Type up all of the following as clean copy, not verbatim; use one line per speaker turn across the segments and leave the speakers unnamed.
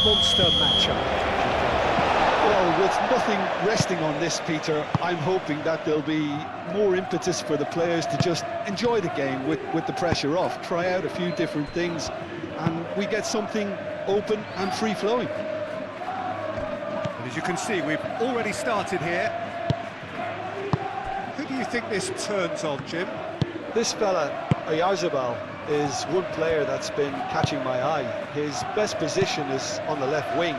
monster matchup.
Well, with nothing resting on this, Peter, I'm hoping that there'll be more impetus for the players to just enjoy the game with the pressure off, try out a few different things, and we get something open and free-flowing.
And as you can see, we've already started here. Who do you think this turns on, Jim?
This fella, Oyarzabal, is one player that's been catching my eye. His best position is on the left wing,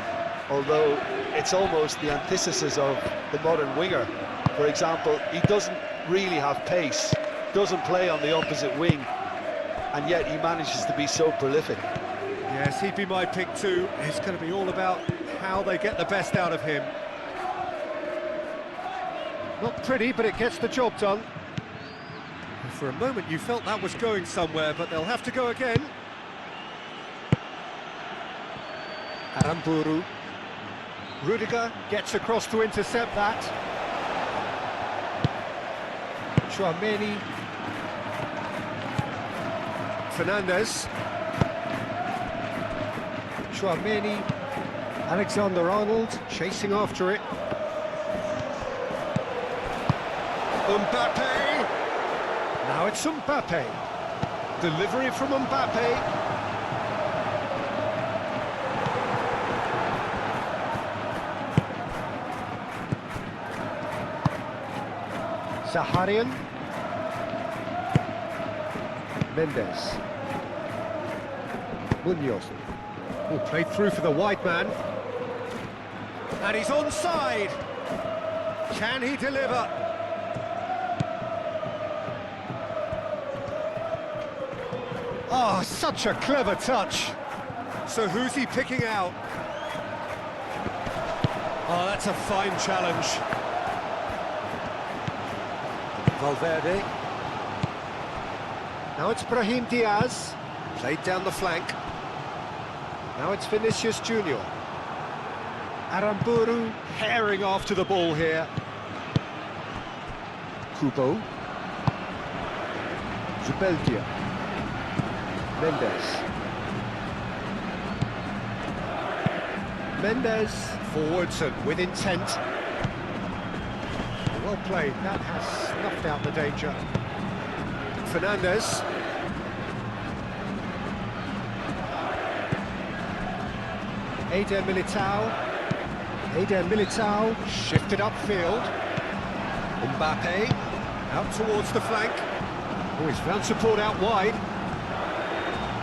although it's almost the antithesis of the modern winger. For example, he doesn't really have pace, doesn't play on the opposite wing, and yet he manages to be so prolific.
Yes, he'd be my pick too. It's going to be all about how they get the best out of him. Not pretty, but it gets the job done. For a moment you felt that was going somewhere, but they'll have to go again. Aramburu. Rudiger gets across to intercept that. Chouameni. Fernandez. Chouameni. Alexander-Arnold chasing after it. Mbappe. Now it's Mbappe. Delivery from Mbappe. Zaharian. Mendes. Munoz. Oh, played through for the wide man. And he's onside. Can he deliver? Oh, such a clever touch. So who's he picking out? Oh, that's a fine challenge. Valverde. Now it's Brahim Diaz. Played down the flank. Now it's Vinicius Junior. Aramburu herring after the ball here. Kubo. Zubeldia. Mendes. Mendes forwards and with intent. Well played, that has snuffed out the danger. Fernandez. Eder Militao shifted upfield. Mbappe out towards the flank. Oh, he's found support out wide.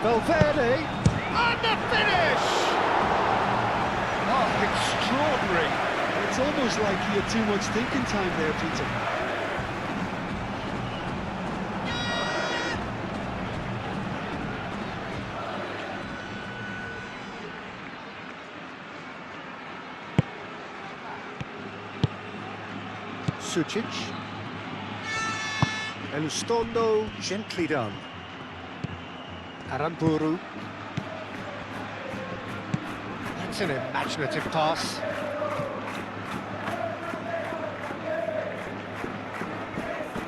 Valverde, and the finish! Oh, extraordinary.
It's almost like he had too much thinking time there, Peter.
Sucic. Elustondo, gently done. Aramburu. That's an imaginative pass.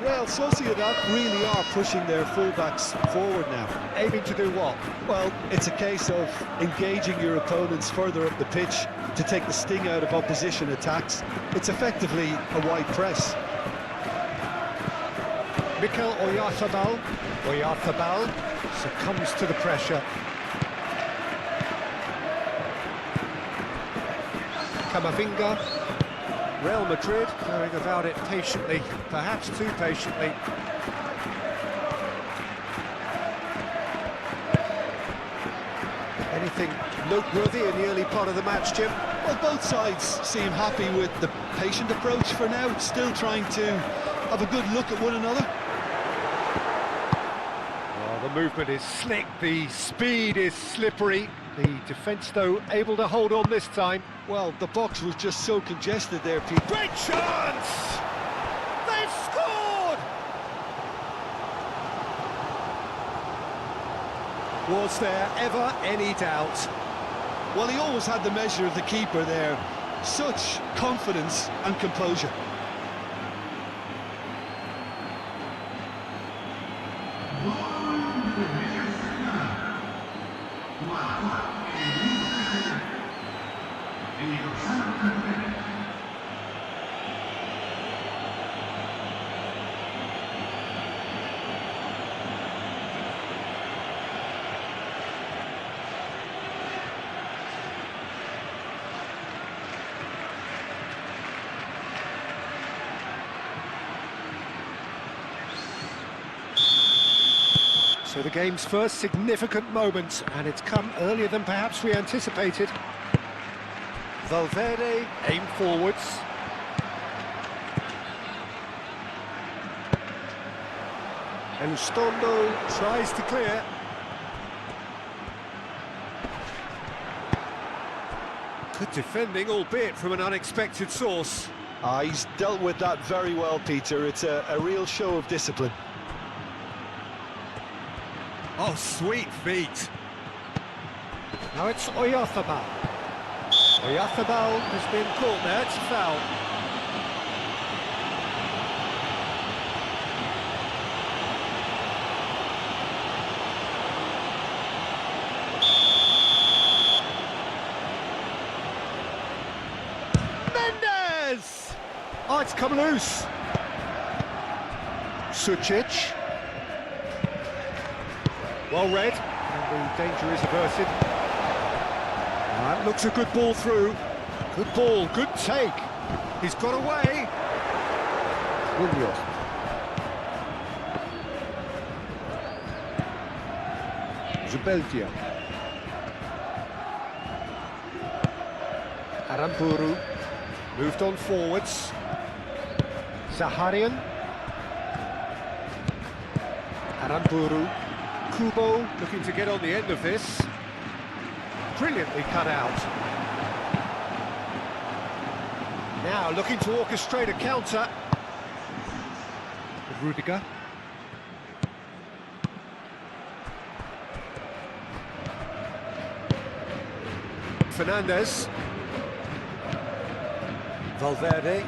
Well, Sociedad really are pushing their fullbacks forward now.
Aiming to do what?
Well, it's a case of engaging your opponents further up the pitch to take the sting out of opposition attacks. It's effectively a wide press.
Mikel Oyarzabal. Oyarzabal succumbs to the pressure. Camavinga. Real Madrid going about it patiently, perhaps too patiently. Anything noteworthy in the early part of the match, Jim?
Well, both sides seem happy with the patient approach for now, still trying to have a good look at one another.
The movement is slick, the speed is slippery. The defence, though, able to hold on this time.
Well, the box was just so congested there, Pete.
Great chance! They've scored! Was there ever any doubt?
Well, he always had the measure of the keeper there. Such confidence and composure.
So the game's first significant moment, and it's come earlier than perhaps we anticipated. Valverde aim forwards. And Stondo tries to clear. Good defending, albeit from an unexpected source.
He's dealt with that very well, Peter. It's a real show of discipline.
Oh, sweet feet. Now it's Oyarzabal. Oyarzabal has been caught there, it's a foul. Mendes! Oh, it's come loose. Sucic. Well read, and the danger is averted. That looks a good ball through. Good ball, good take. He's got away. Munoz. Zubeldia. Aramburu. Moved on forwards. Zaharian. Aramburu. Kubo looking to get on the end of this. Brilliantly cut out. Now looking to orchestrate a counter. With Rudiger. Fernandez. Valverde.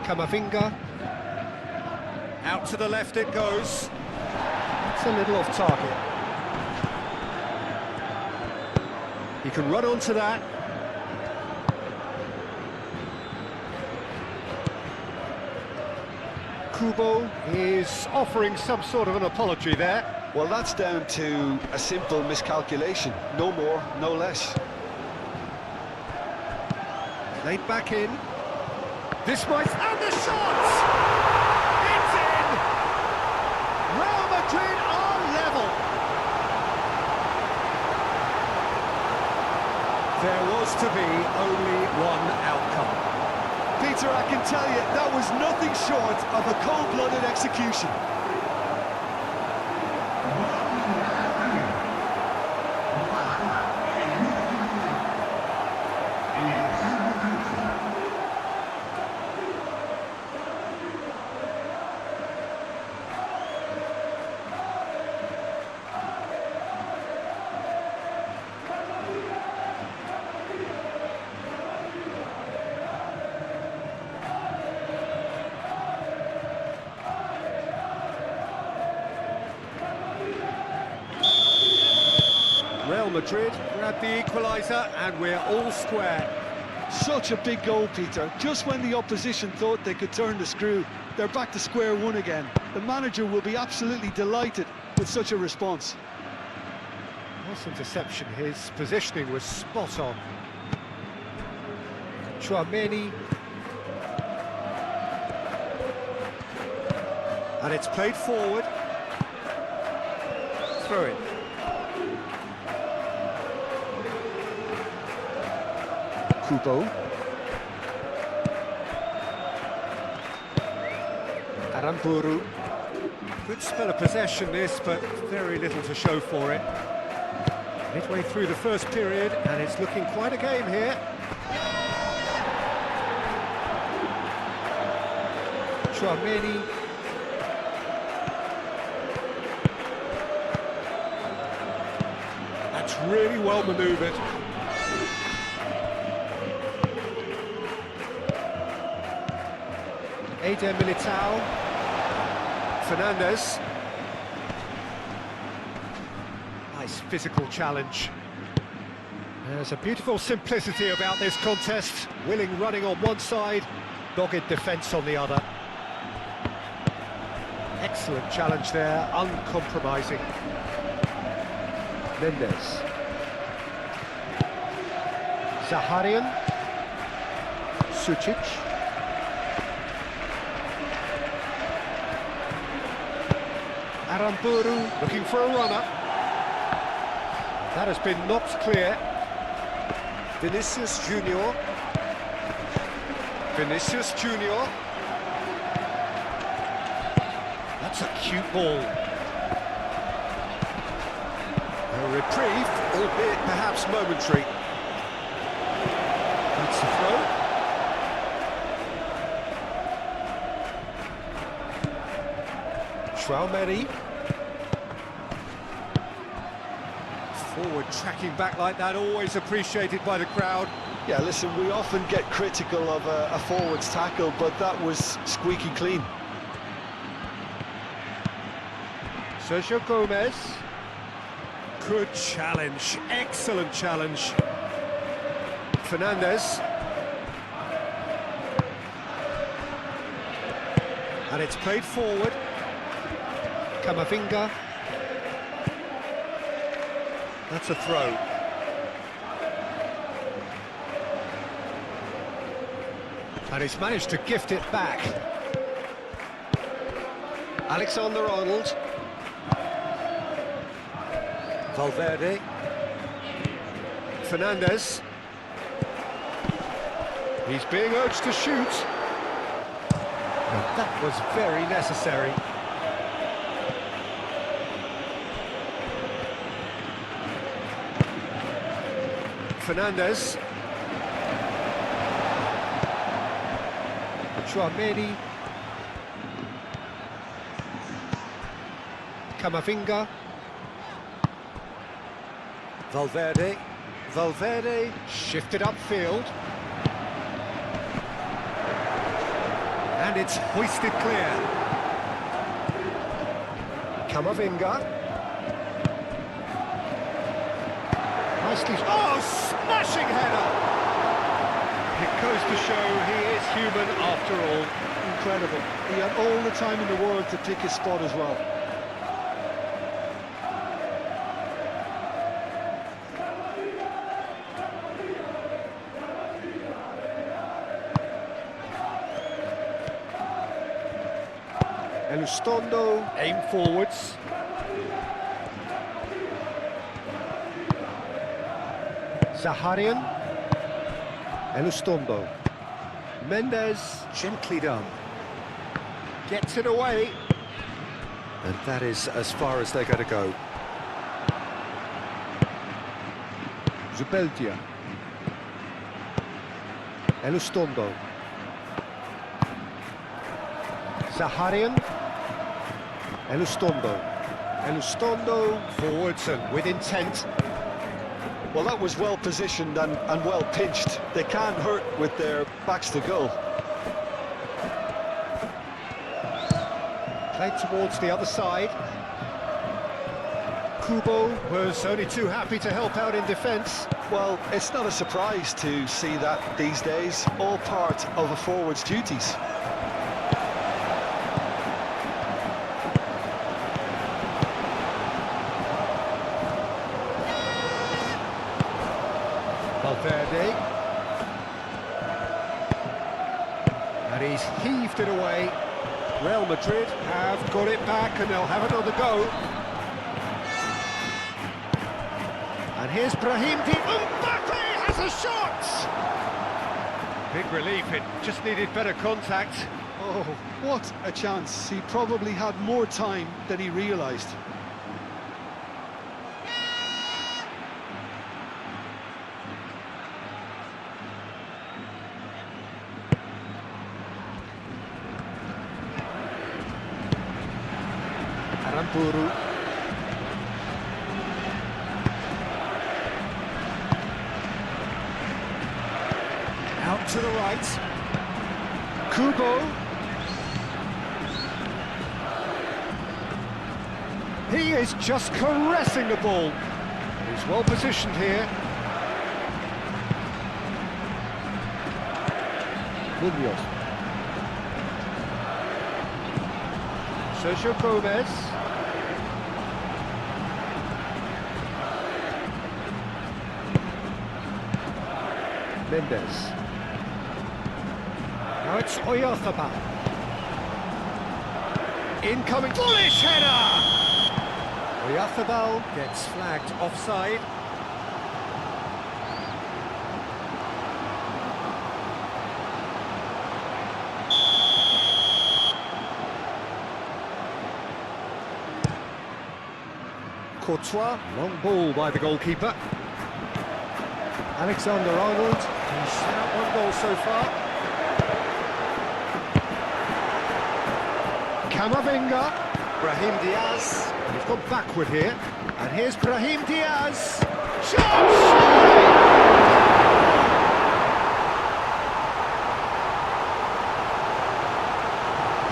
Camavinga. Out to the left it goes. It's a little off target. He can run onto that. Kubo is offering some sort of an apology there.
Well, that's down to a simple miscalculation. No more, no less.
Laid back in. This might... And the shot! It's in! Real Madrid are level. There was to be only one outcome.
Peter, I can tell you, that was nothing short of a cold-blooded execution.
Real Madrid grab the equaliser and we're all square.
Such a big goal, Peter. Just when the opposition thought they could turn the screw, they're back to square one again. The manager will be absolutely delighted with such a response.
Wasn't deception, his positioning was spot on. Tchouaméni. And it's played forward. Throw it. Kubo. Aramburu. Good spell of possession this, but very little to show for it. Midway through the first period, and it's looking quite a game here. Tchouaméni. That's really well manoeuvred. Eder Militao. Fernandez. Nice physical challenge. There's a beautiful simplicity about this contest. Willing running on one side, dogged defence on the other. Excellent challenge there, uncompromising. Mendes. Zaharian. Sucic. Aramburu looking for a runner. That has been knocked clear. Vinicius Junior. Vinicius Junior. That's a cute ball. A reprieve, albeit perhaps momentary. That's the throw. Traumeri. Forward tracking back like that, always appreciated by the crowd.
Yeah, listen, we often get critical of a forward's tackle, but that was squeaky clean.
Sergio Gomez. Good challenge, excellent challenge. Fernandez. And it's played forward. Camavinga. That's a throw. And he's managed to gift it back. Alexander-Arnold. Valverde. Fernandez. He's being urged to shoot. And that was very necessary. Fernandez. Traumeri. Camavinga. Valverde. Valverde shifted upfield. And it's hoisted clear. Camavinga. Nicely. Oh, smashing header! It goes to show he is human after all.
Incredible. He had all the time in the world to pick his spot as well.
Elustondo, aim forwards. Zaharian. Elustondo. Mendes, gently done. Gets it away. And that is as far as they're going to go. Zubeldia. Elustondo. Zaharian. Elustondo. Elustondo, forwards and with intent.
Well, that was well positioned and well pinched. They can't hurt with their backs to goal.
Played towards the other side. Kubo was only too happy to help out in defence.
Well, it's not a surprise to see that these days, all part of a forward's duties.
Valverde. And he's heaved it away. Real Madrid have got it back and they'll have another go. And here's Brahim. Mbappe has a shot! Big relief, it just needed better contact.
Oh, what a chance. He probably had more time than he realised.
Aramburu. Out to the right. Kubo. He is just caressing the ball. He's well positioned here. Munoz. Sergio Gomez. Mendes. Now it's Oyarzabal. Incoming bullish header! Oyarzabal gets flagged offside. Courtois, long ball by the goalkeeper. Alexander-Arnold, he's set up one goal so far. Camavinga, Brahim Diaz, he's gone backward here, and here's Brahim Diaz. Chance!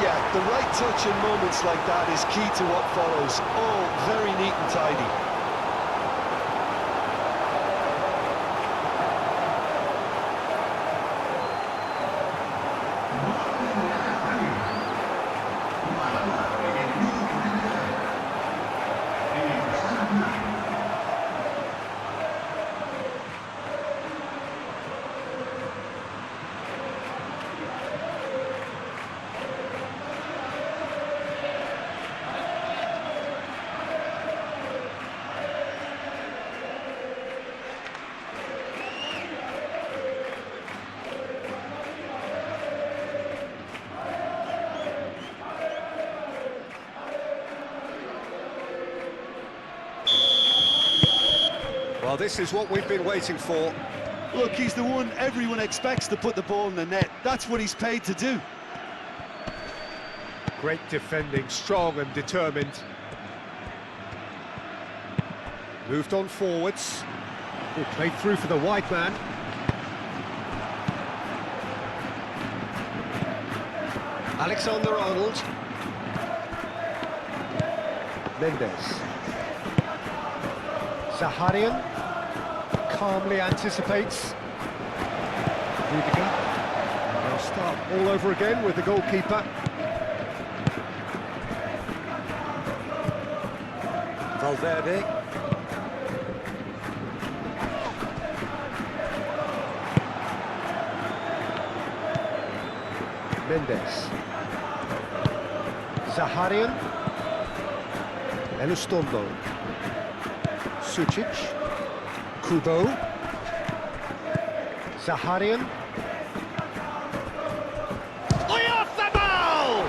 Yeah, the right touch in moments like that is key to what follows. All very neat and tidy.
Well, this is what we've been waiting for.
Look, he's the one everyone expects to put the ball in the net. That's what he's paid to do.
Great defending, strong and determined. Moved on forwards. Oh, played through for the wide man. Alexander-Arnold. Mendes. Zaharian calmly anticipates. Rudiger. They'll start all over again with the goalkeeper. Valverde. Mendes. Zaharian. Elustondo. Sucic. Kubo. Zaharian. Oyarzabal!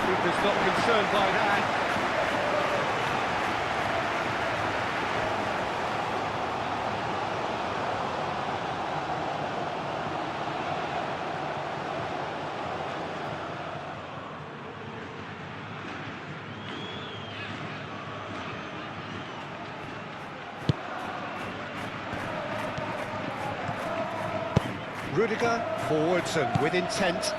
Keeper's not concerned by that. Rudiger, forwards and with intent.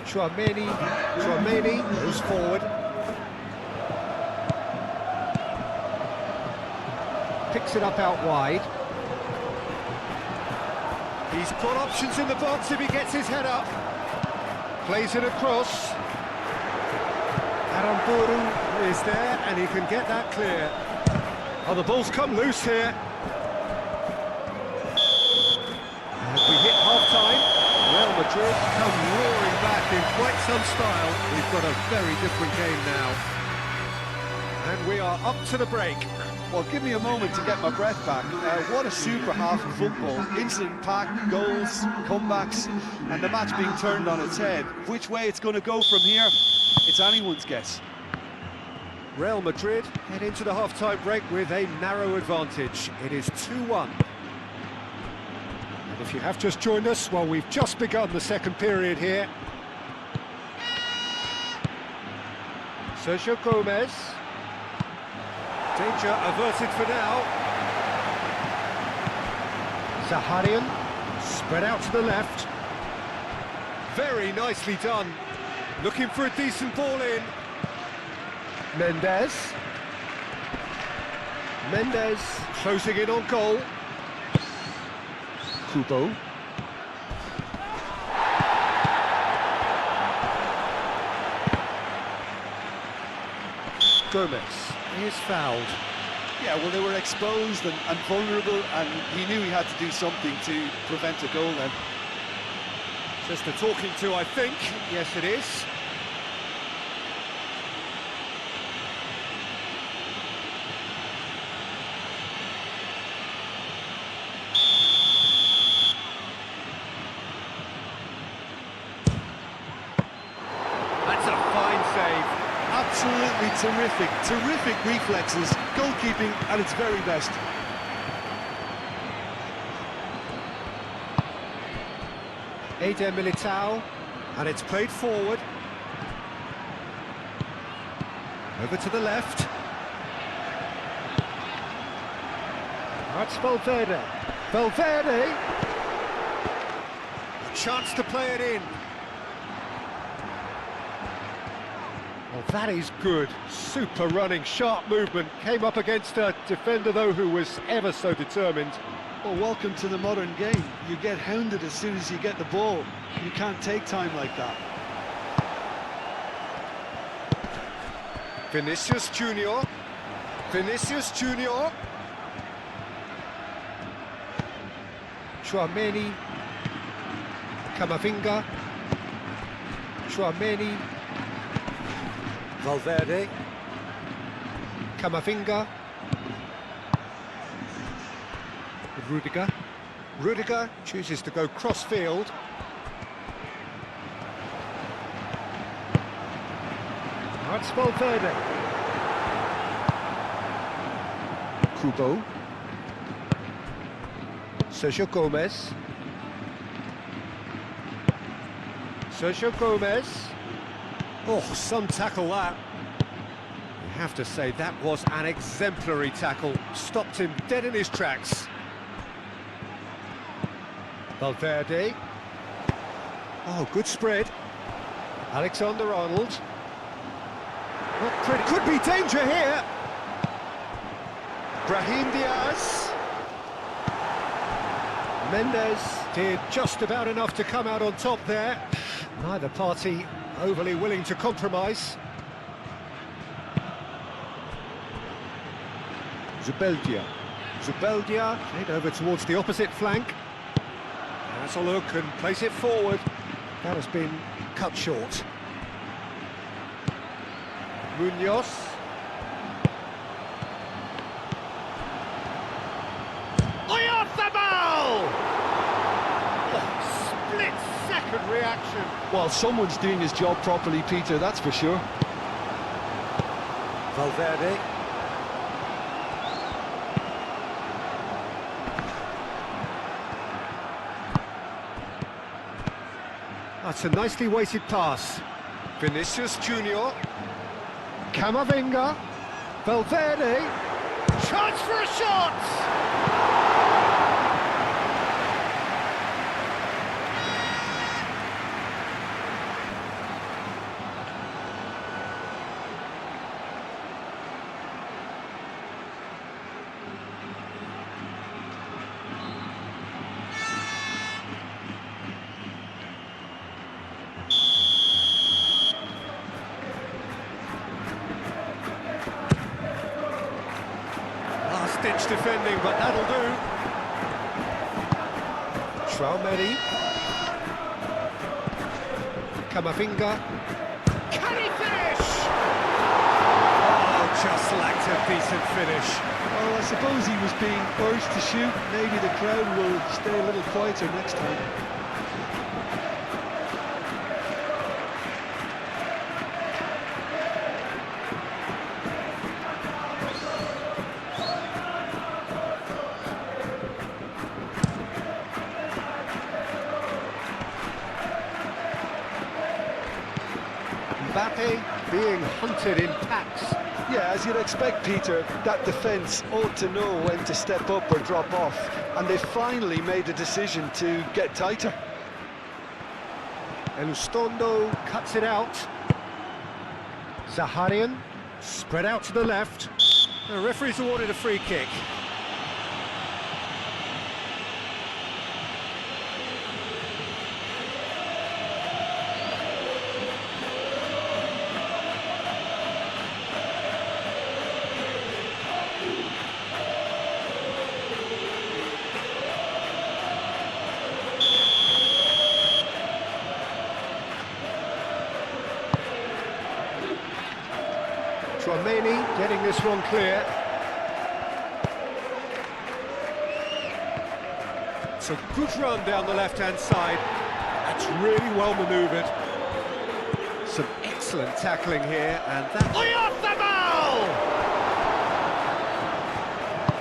Chouameni goes forward. Picks it up out wide. He's got options in the box if he gets his head up. Plays it across. Aramburu is there and he can get that clear. Oh, the ball's come loose here. As we hit half-time, Real Madrid come roaring back in quite some style. We've got a very different game now. And we are up to the break.
Well, give me a moment to get my breath back. What a super half of football. Instant pack, goals, comebacks, and the match being turned on its head. Which way it's going to go from here, it's anyone's guess.
Real Madrid head into the half-time break with a narrow advantage. It is 2-1. And if you have just joined us, well, we've just begun the second period here. Sergio Gomez. Danger averted for now. Zaharian, spread out to the left. Very nicely done. Looking for a decent ball in. Mendes. Mendes closing in on goal. Kubo. Gomez is fouled.
Yeah, well, they were exposed and vulnerable, and he knew he had to do something to prevent a goal then.
Just a talking to, I think. Yes, it is. That's a fine save.
Absolutely terrific reflexes, goalkeeping at its very best.
Eder Militao, and it's played forward. Over to the left. That's Valverde. Valverde! A chance to play it in. Well, that is good. Super running, sharp movement. Came up against a defender, though, who was ever so determined.
Well, welcome to the modern game. You get hounded as soon as you get the ball. You can't take time like that.
Vinicius Junior. Vinicius Junior. Tchouaméni. Camavinga. Tchouaméni. Valverde. Camavinga. Rudiger. Rudiger chooses to go cross-field. That's Valverde. Kubo. Sergio Gomez. Sergio Gomez. Oh, some tackle that. You have to say that was an exemplary tackle. Stopped him dead in his tracks. Valverde. Oh, good spread. Alexander-Arnold. Not pretty. Could be danger here. Brahim Diaz. Mendes did just about enough to come out on top there. Neither party overly willing to compromise. Zubeldia. Zubeldia played over towards the opposite flank. Has a look and plays it forward. That has been cut short. Munoz. Oyarzabal! Oh, split-second reaction.
Well, someone's doing his job properly, Peter, that's for sure.
Valverde. That's a nicely weighted pass. Vinicius Junior. Camavinga. Valverde. Chance for a shot! Ditch defending, but that'll do. Tchouaméni. Camavinga. Can he finish? Oh, just lacked a decent finish.
Well, I suppose he was being urged to shoot. Maybe the crowd will stay a little quieter next time.
Mbappe being hunted in packs.
Yeah, as you'd expect, Peter, that defence ought to know when to step up or drop off, and they finally made a decision to get tighter.
Elustondo cuts it out. Zaharian spread out to the left. The referee's awarded a free kick. Tchouaméni getting this one clear. It's a good run down the left-hand side. That's really well manoeuvred. Some excellent tackling here, and that...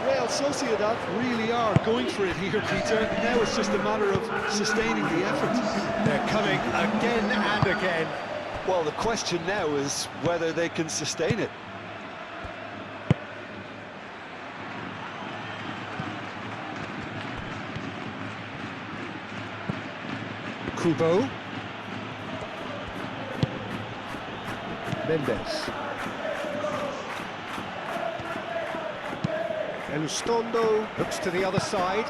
Real Sociedad really are going for it here, Peter. Now it's just a matter of sustaining the effort.
They're coming again and again.
Well, the question now is whether they can sustain it.
Kubo. Mendes. Elustondo looks to the other side.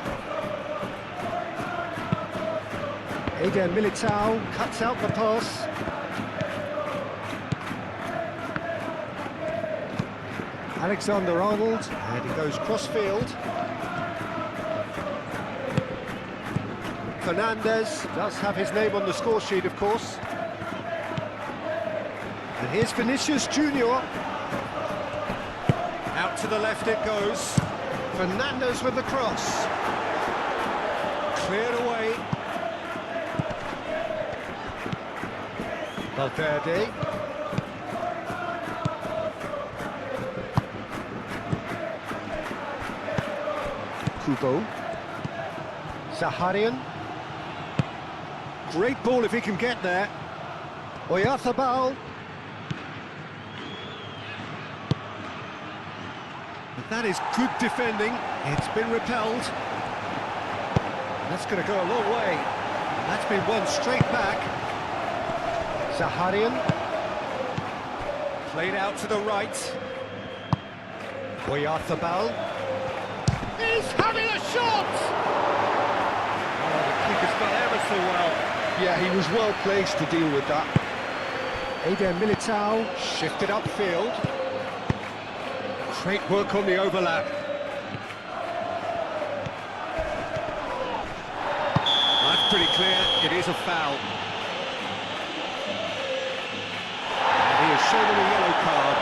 Eder Militao cuts out the pass. Alexander-Arnold, and he goes cross-field. Fernandez does have his name on the score sheet, of course. And here's Vinicius Junior. Out to the left it goes. Fernandez with the cross. Cleared away. Valverde. Kubo. Zaharian. Great ball if he can get there. Oyarzabal. But that is good defending. It's been repelled. That's going to go a long way. That's been won straight back. Zaharian. Played out to the right. Oyarzabal. He's having a shot! Oh, the keeper's done ever so well.
Yeah, he was well placed to deal with that.
Eder Militao shifted upfield. Great work on the overlap. That's pretty clear, it is a foul. And he has shown them a yellow card.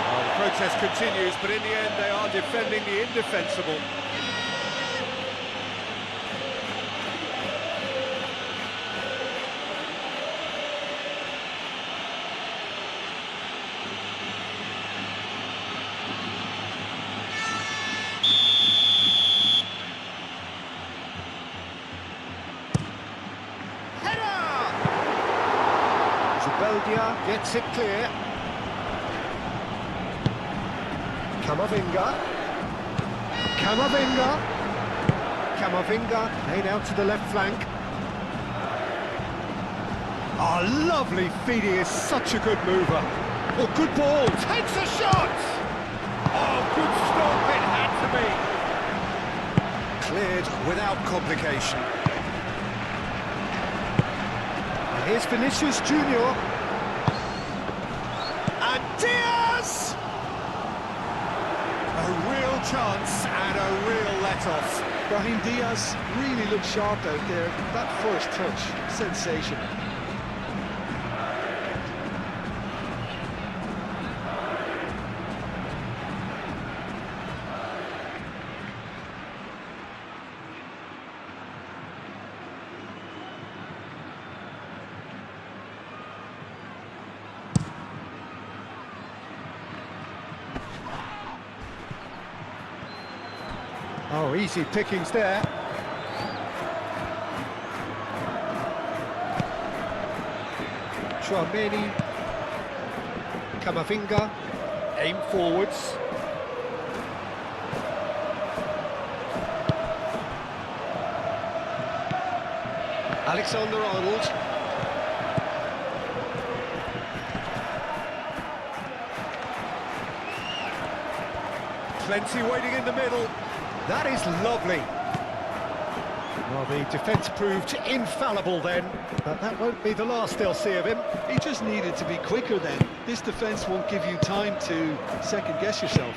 Well, the protest continues, but in the end they are defending the indefensible. Belgia gets it clear. Camavinga. Camavinga laid out to the left flank. Oh, lovely feed, he is such a good mover. Oh, good ball, takes a shot! Oh, good stop, it had to be. Cleared without complication. Here's Vinicius Junior. And Diaz! A real chance and a real let-off.
Brahim Diaz really looked sharp out there. That first touch, sensational.
Oh, easy pickings there. Tchouaméni. Camavinga. Aim forwards. Alexander-Arnold. Plenty waiting in the middle. That is lovely. Well, the defence proved infallible then, but that won't be the last they'll see of him.
He just needed to be quicker then. This defence won't give you time to second-guess yourself.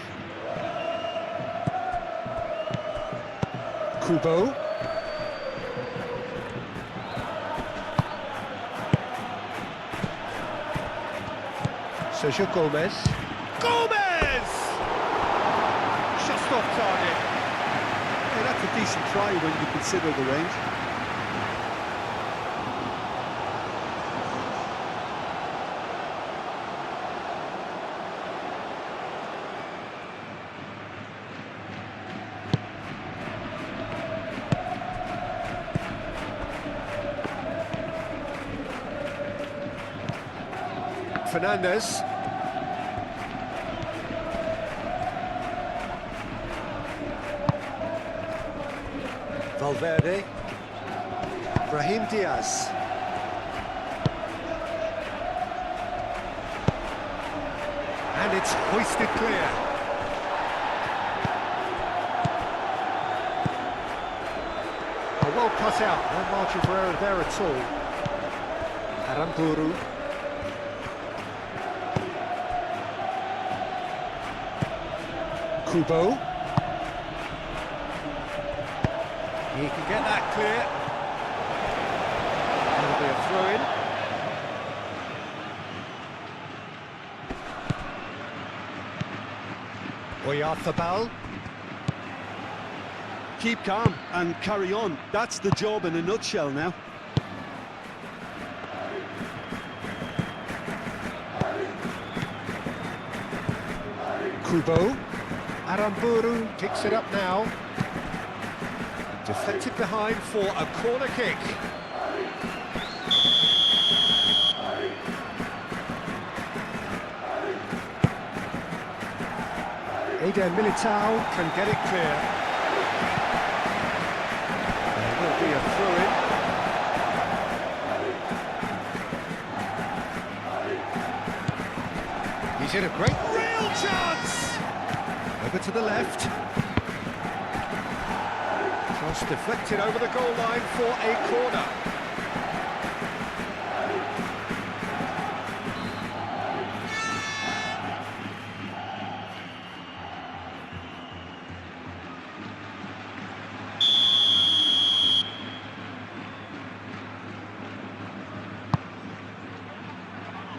Kubo. Sergio Gomez. Gomez! Just off target.
Yeah, that's a decent try when you consider the range.
Fernandez. Valverde. Brahim Diaz. And it's hoisted clear. A well cut out, no margin for error there at all. Aramburu. Kubo. He can get that clear. That'll be a throw-in. Oyarzabal.
Keep calm and carry on. That's the job in a nutshell now.
Kubo. Aramburu picks it up now. Deflected behind for a corner kick. Eder Militao can get it clear. There will be a throw-in. He's in a great real chance! Over to the left. Cross deflected over the goal line for a corner.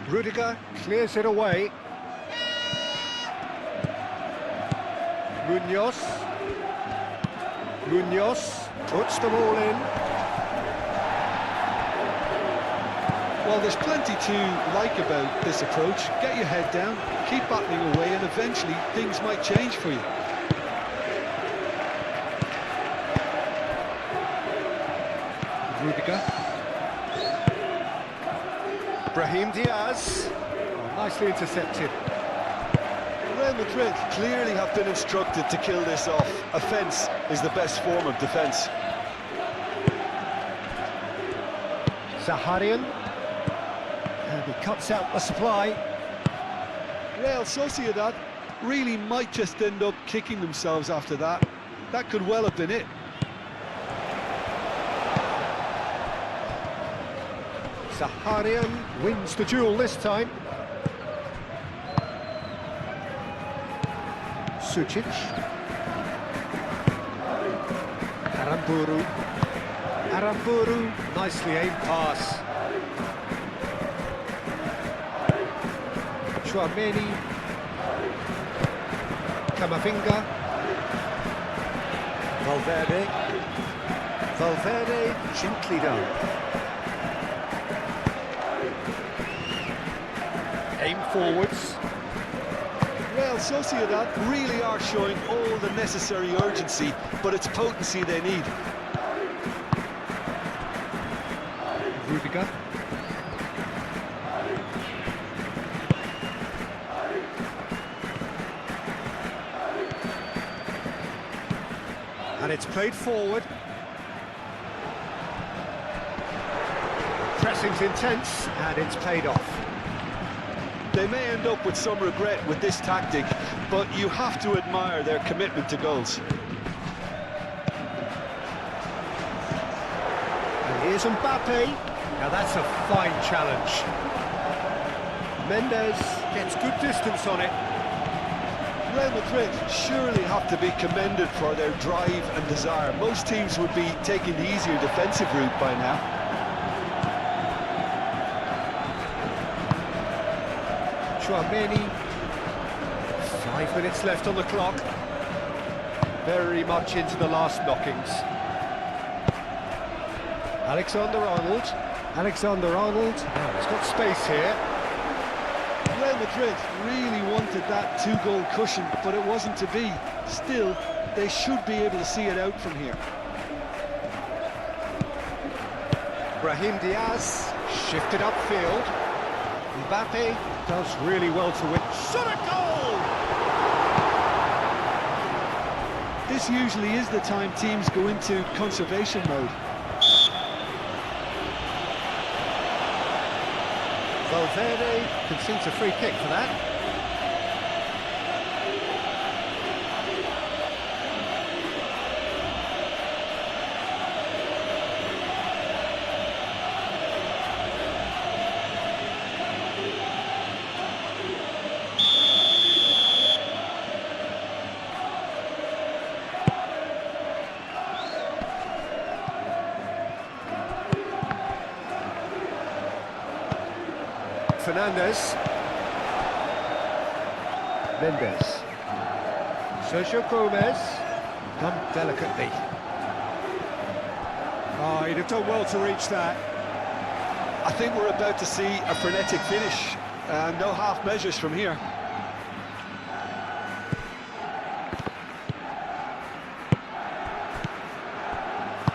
Rudiger clears it away. Munoz puts them all in.
Well, there's plenty to like about this approach. Get your head down, keep battling away, and eventually things might change for you.
Rudiger. Brahim Diaz. Oh, nicely intercepted.
Real Madrid clearly have been instructed to kill this off. Offence is the best form of defence.
Zaharian. And he cuts out the supply.
Real Sociedad really might just end up kicking themselves after that. That could well have been it.
Zaharian wins the duel this time. Sucic. Aramburu, nicely aimed pass. Chouameni. Camavinga. Valverde, gently done. Aim forwards.
Real Sociedad really are showing all the necessary urgency, but it's potency they need.
Rudiger. And it's played forward. Pressing's intense, and it's paid off.
They may end up with some regret with this tactic, but you have to admire their commitment to goals.
And here's Mbappe. Now that's a fine challenge. Mendes gets good distance on it.
Real Madrid surely have to be commended for their drive and desire. Most teams would be taking the easier defensive route by now.
Chouameni. 5 minutes left on the clock. Very much into the last knockings. Alexander-Arnold. Alexander-Arnold. Now he's got space here.
Real Madrid really wanted that two-goal cushion, but it wasn't to be. Still, they should be able to see it out from here.
Brahim Diaz shifted upfield. Mbappe does really well to win. Shot a goal!
This usually is the time teams go into conservation mode.
Valverde concedes a free kick for that. Fernandez. Mendes. Sergio Gomez. Done delicately. Oh, he'd have done well to reach that.
I think we're about to see a frenetic finish. No half measures from here.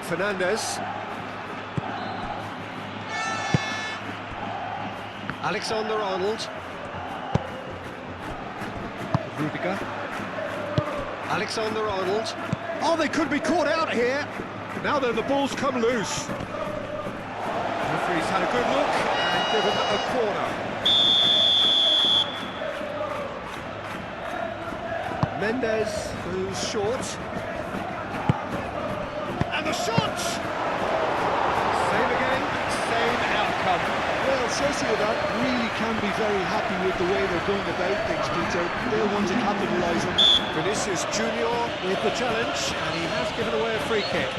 Fernandez. Alexander-Arnold. Rudiger. Alexander-Arnold. Oh, they could be caught out here. Now that the ball's come loose. Referee's had a good look and given a corner. Mendes goes short. And the shot! Same again, same outcome.
Well, Sociedad really can be very happy with the way they're going about things, Peter. They'll want to capitalise on.
Vinicius Junior with the challenge, and he has given away a free kick.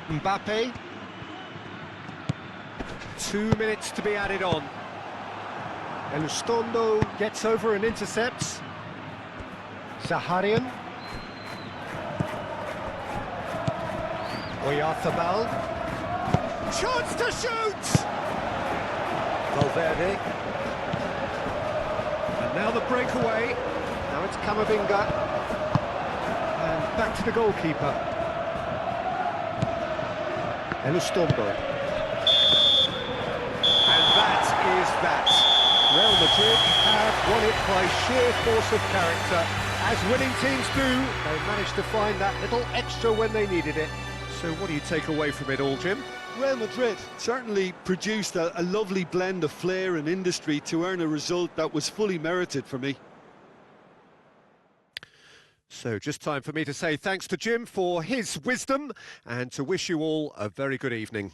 Mbappe. 2 minutes to be added on. Elustondo gets over and intercepts. Zaharian. Oyarzabal. Chance to shoot! Valverde. And now the breakaway. Now it's Camavinga. And back to the goalkeeper. Elustondo. And that is that. Real Madrid have won it by sheer force of character. As winning teams do, they managed to find that little extra when they needed it. So what do you take away from it all, Jim?
Real Madrid certainly produced a lovely blend of flair and industry to earn a result that was fully merited for me.
So just time for me to say thanks to Jim for his wisdom and to wish you all a very good evening.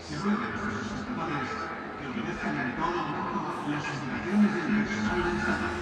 Se ruega a los espectadores que obedezcan en todo momento las indicaciones del personal de entrada.